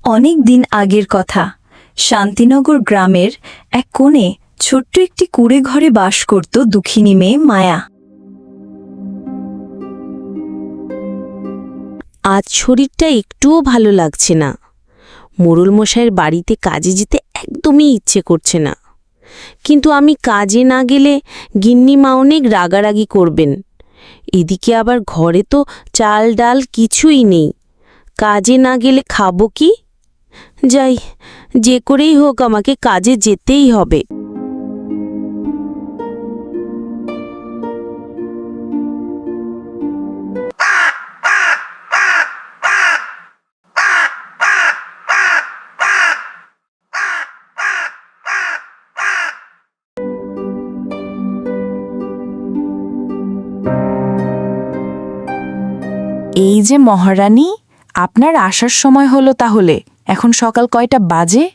অনেক দিন আগের কথা। শান্তিনগর গ্রামের এক কোণে ছোট্ট একটি কুঁড়ে ঘরে বাস করত দুঃখিনী মেয়ে মায়া। আজ শরীরটা একটুও ভালো লাগছে না। মোড়ল মশাইয়ের বাড়িতে কাজে যেতে একদমই ইচ্ছে করছে না। কিন্তু আমি কাজে না গেলে গিন্নিমা অনেক রাগারাগি করবেন। এদিকে আবার ঘরে তো চাল ডাল কিছুই নেই। কাজে না গেলে খাবো কি? যাই, যে করেই হোক আমাকে কাজে যেতেই হবে। এই যে মহারানী, আপনার আসার সময় হলো তাহলে। এখন সকাল কয়টা বাজে?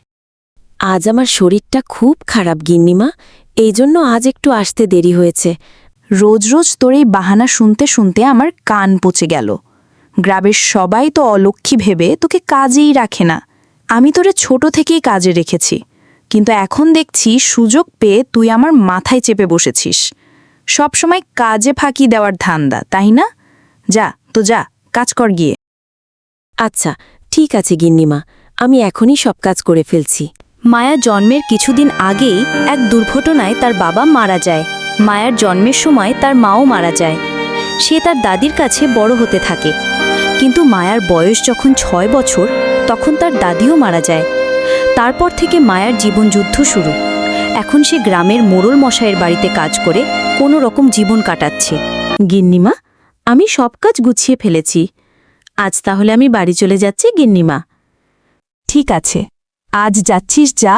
আজ আমার শরীরটা খুব খারাপ গিন্নিমা, এই জন্য আজ একটু আসতে দেরি হয়েছে। রোজ রোজ তোর এই বাহানা শুনতে শুনতে আমার কান পচে গেল। গ্রামের সবাই তো অলক্ষী ভেবে তোকে কাজেই রাখে না। আমি তোরে ছোট থেকেই কাজে রেখেছি, কিন্তু এখন দেখছি সুযোগ পেয়ে তুই আমার মাথায় চেপে বসেছিস। সবসময় কাজে ফাঁকি দেওয়ার ধান্দা, তাই না? যা কাজ কর গিয়ে। আচ্ছা, ঠিক আছে গিন্নিমা, আমি এখনই সব কাজ করে ফেলছি। মায়া জন্মের কিছুদিন আগেই এক দুর্ঘটনায় তার বাবা মারা যায়। মায়ার জন্মের সময় তার মাও মারা যায়। সে তার দাদির কাছে বড় হতে থাকে, কিন্তু মায়ার বয়স যখন 6 বছর তখন তার দাদিও মারা যায়। তারপর থেকে মায়ার জীবনযুদ্ধ শুরু। এখন সে গ্রামের মোড়ল মশাইয়ের বাড়িতে কাজ করে কোনো রকম জীবন কাটাচ্ছে। গিন্নিমা, আমি সব কাজ গুছিয়ে ফেলেছি। আজ তাহলে আমি বাড়ি চলে যাচ্ছি গিন্নিমা। ঠিক আছে, আজ যাচ্ছিস যা,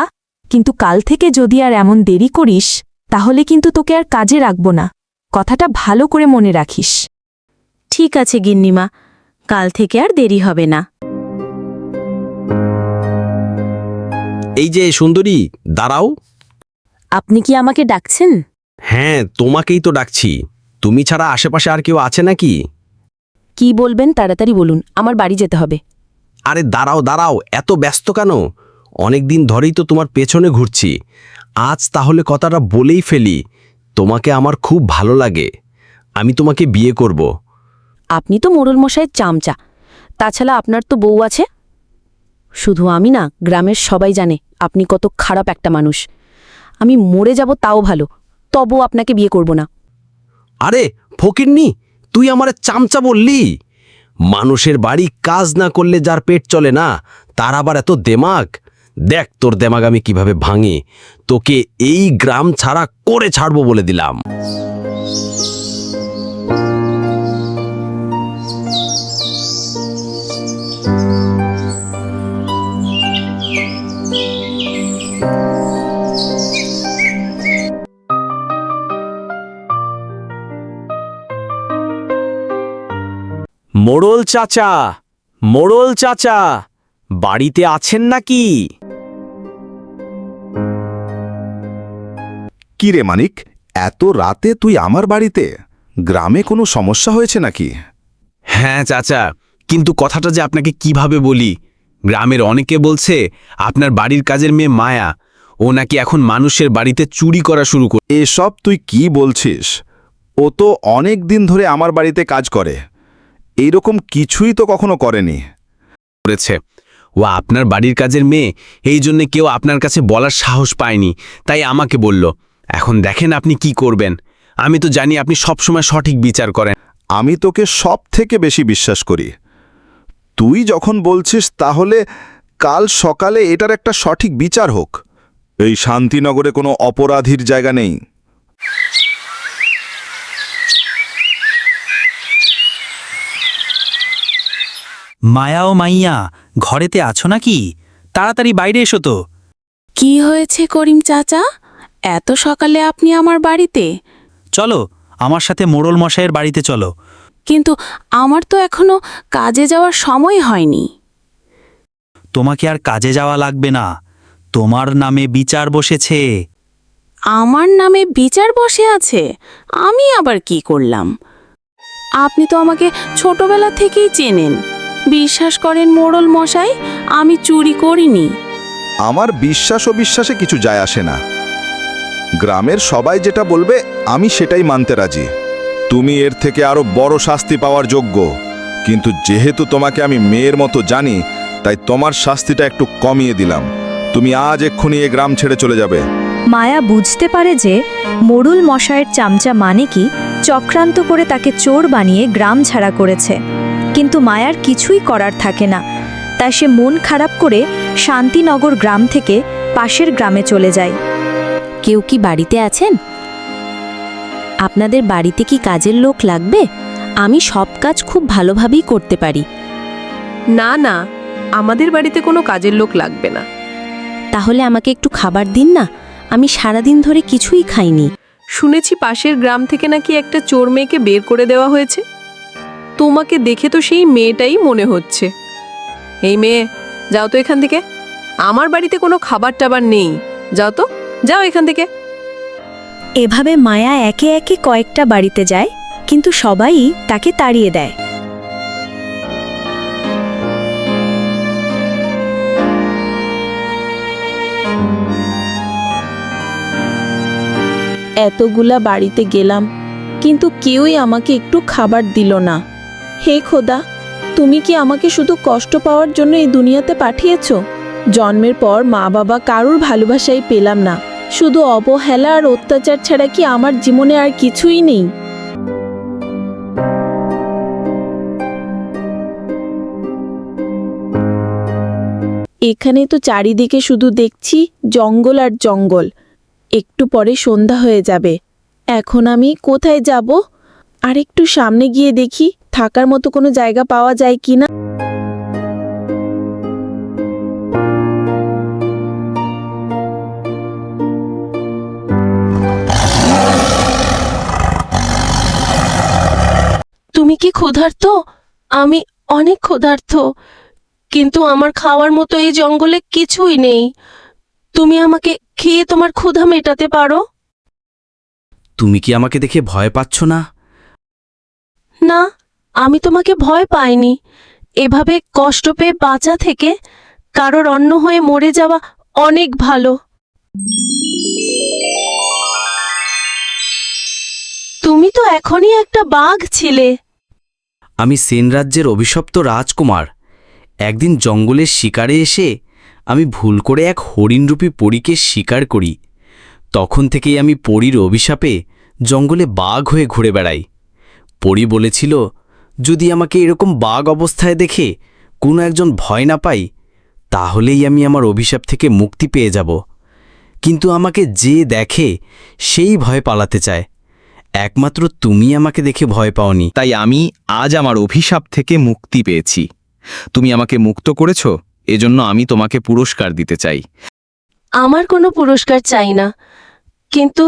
কিন্তু কাল থেকে যদি আর এমন দেরি করিস তাহলে কিন্তু তোকে আর কাজে রাখব না। কথাটা ভালো করে মনে রাখিস। ঠিক আছে গিন্নিমা, কাল থেকে আর দেরি হবে না। এই যে সুন্দরী, দাঁড়াও। আপনি কি আমাকে ডাকছেন? হ্যাঁ, তোমাকেই তো ডাকছি। তুমি ছাড়া আশেপাশে আর কেউ আছে নাকি? কি বলবেন তাড়াতাড়ি বলুন, আমার বাড়ি যেতে হবে। আরে দাঁড়াও, এত ব্যস্ত কেন? অনেক দিন ধরেই তো তোমার পেছনে ঘুরছি। আজ তাহলে কথাটা বলেই ফেলি, তোমাকে আমার খুব ভালো লাগে। আমি তোমাকে বিয়ে করব। আপনি তো মোড়ল মশাইয়ের চামচা, তাছাড়া আপনার তো বউ আছে। শুধু আমি না, গ্রামের সবাই জানে আপনি কত খারাপ একটা মানুষ। আমি মরে যাব তাও ভালো, তবুও আপনাকে বিয়ে করব না। আরে ফকিন্নি, তুই আমারে চামচা বললি? মানুষের বাড়ি কাজ না করলে যার পেট চলে না, তার আবার এত দেমাগ। দেখ তোর দেমাগ আমি কিভাবে ভাঙি। তোকে এই গ্রাম ছাড়া করে ছাড়বো বলে দিলাম। মোড়ল চাচা, বাড়িতে আছেন নাকি? কি রে মানিক, এত রাতে তুই আমার বাড়িতে? গ্রামে কোনো সমস্যা হয়েছে নাকি? হ্যাঁ চাচা, কিন্তু কথাটা যে আপনাকে কিভাবে বলি। গ্রামের অনেকে বলছে আপনার বাড়ির কাজের মেয়ে মায়া, ও নাকি এখন মানুষের বাড়িতে চুরি করা শুরু এসব তুই কি বলছিস? ও তো অনেক দিন ধরে আমার বাড়িতে কাজ করে। এইরকম কিছুই তো কখনো করেনি। করেছে। ও আপনার বাড়ির কাজের মেয়ে, এই জন্যে কেউ আপনার কাছে বলার সাহস পায়নি, তাই আমাকে বলল। এখন দেখেন আপনি কি করবেন। আমি তো জানি আপনি সবসময় সঠিক বিচার করেন। আমি তোকে সব থেকে বেশি বিশ্বাস করি। তুই যখন বলছিস তাহলে কাল সকালে এটার একটা সঠিক বিচার হোক। এই শান্তিনগরে কোনো অপরাধীর জায়গা নেই। মায়া ও মাইয়া, ঘরেতে আছো নাকি? তাড়াতাড়ি বাইরে এসো তো। কি হয়েছে করিম চাচা, এত সকালে আপনি আমার বাড়িতে? চলো, আমার সাথে মোড়ল মশাইয়ের বাড়িতে চলো। কিন্তু আমার তো এখনো কাজে যাওয়ার সময় হয়নি। তোমাকে আর কাজে যাওয়া লাগবে না, তোমার নামে বিচার বসেছে। আমার নামে বিচার বসে আছে? আমি আবার কি করলাম? আপনি তো আমাকে ছোটবেলা থেকেই চেনেন। বিশ্বাস করেন মোড়ল মশাই, আমি চুরি করিনি। আমার বিশ্বাস ও বিশ্বাসে কিছু যায় আসে না। গ্রামের সবাই যেটা বলবে আমি সেটাই মানতে রাজি। তুমি এর থেকে আরো বড় শাস্তি পাওয়ার যোগ্য, কিন্তু যেহেতু তোমাকে আমি মেয়ের মতো জানি, তাই তোমার শাস্তিটা একটু কমিয়ে দিলাম। তুমি আজ এক্ষুনি এ গ্রাম ছেড়ে চলে যাবে। মায়া বুঝতে পারে যে মোড়ল মশায়ের চামচা মানে কি চক্রান্ত করে তাকে চোর বানিয়ে গ্রাম ছাড়া করেছে। কিন্তু মায়ার কিছুই করার থাকে না, তাই সে মন খারাপ করে শান্তিনগর গ্রাম থেকে পাশের গ্রামে চলে যায়। কেউ কি বাড়িতে আছেন? আপনাদের বাড়িতে কি কাজের লোক লাগবে? আমি সব কাজ খুব ভালোভাবেই করতে পারি। না না, আমাদের বাড়িতে কোনো কাজের লোক লাগবে না। তাহলে আমাকে একটু খাবার দিন না, আমি সারাদিন ধরে কিছুই খাইনি। শুনেছি পাশের গ্রাম থেকে নাকি একটা চোর মেয়েকে বের করে দেওয়া হয়েছে। তোমাকে দেখে তো সেই মেয়েটাই মনে হচ্ছে। এই মেয়ে, যাও তো এখান থেকে। আমার বাড়িতে কোনো খাবার টাবার নেই, যাও তো, যাও এখান থেকে। এভাবে মায়া একে একে কয়েকটা বাড়িতে যায়, কিন্তু সবাই তাকে তাড়িয়ে দেয়। এতগুলা বাড়িতে গেলাম, কিন্তু কেউই আমাকে একটু খাবার দিল না। হে খোদা, তুমি কি আমাকে শুধু কষ্ট পাওয়ার জন্য এই দুনিয়াতে পাঠিয়েছো? জন্মের পর মা বাবা কারুর ভালোবাসাই পেলাম না, শুধু অবহেলা আর অত্যাচার ছাড়া কি আমার জীবনে আর কিছুই নেই? এখানে তো চারিদিকে শুধু দেখছি জঙ্গল আর জঙ্গল। একটু পরে সন্ধ্যা হয়ে যাবে। এখন আমি কোথায় যাব? আর একটু সামনে গিয়ে দেখি থাকার মতো কোনো জায়গা পাওয়া যায় কিনা। তুমি কি ক্ষুধার্ত? আমি অনেক ক্ষুধার্ত, কিন্তু আমার খাওয়ার মতো এই জঙ্গলে কিছুই নেই। তুমি আমাকে খেয়ে তোমার ক্ষুধা মেটাতে পারো? তুমি কি আমাকে দেখে ভয় পাচ্ছ না? না, আমি তোমাকে ভয় পাইনি। এভাবে কষ্ট পেয়ে বাঁচা থেকে কারোর অন্ন হয়ে মরে যাওয়া অনেক ভালো। তুমি তো এখনই একটা বাঘ ছিলে। আমি সেন রাজ্যের অভিশপ্ত রাজকুমার। একদিন জঙ্গলের শিকারে এসে আমি ভুল করে এক হরিণরূপী পরীকে শিকার করি। তখন থেকেই আমি পরীর অভিশাপে জঙ্গলে বাঘ হয়ে ঘুরে বেড়াই। পরী বলেছিল, যদি আমাকে এরকম বাঘ অবস্থায় দেখে কোনো একজন ভয় না পাই, তাহলেই আমি আমার অভিশাপ থেকে মুক্তি পেয়ে যাব। কিন্তু আমাকে যে দেখে সেই ভয় পালাতে চায়। একমাত্র তুমি আমাকে দেখে ভয় পাওনি। তাই আমি আজ আমার অভিশাপ থেকে মুক্তি পেয়েছি। তুমি আমাকে মুক্ত করেছ, এজন্য আমি তোমাকে পুরস্কার দিতে চাই। আমার কোনো পুরস্কার চাই না, কিন্তু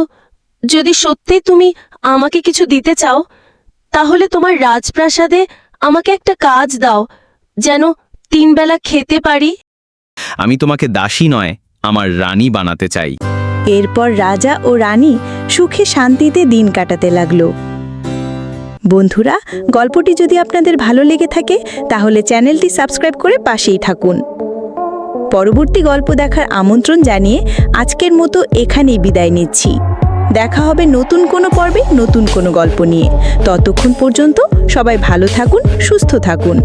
যদি সত্যি তুমি আমাকে কিছু দিতে চাও, তাহলে তোমার রাজপ্রাসাদে আমাকে একটা কাজ দাও, যেন 3 বেলা খেতে পারি। আমি তোমাকে দাসী নয়, আমার রানী বানাতে চাই। এরপর রাজা ও রানী সুখে শান্তিতে দিন কাটাতে লাগলো। বন্ধুরা, গল্পটি যদি আপনাদের ভালো লেগে থাকে তাহলে চ্যানেলটি সাবস্ক্রাইব করে পাশেই থাকুন। পরবর্তী গল্প দেখার আমন্ত্রণ জানিয়ে আজকের মতো এখানেই বিদায় নিচ্ছি। দেখা হবে নতুন কোনো পর্বে নতুন কোনো গল্প নিয়ে। ততক্ষণ পর্যন্ত সবাই ভালো থাকুন, সুস্থ থাকুন।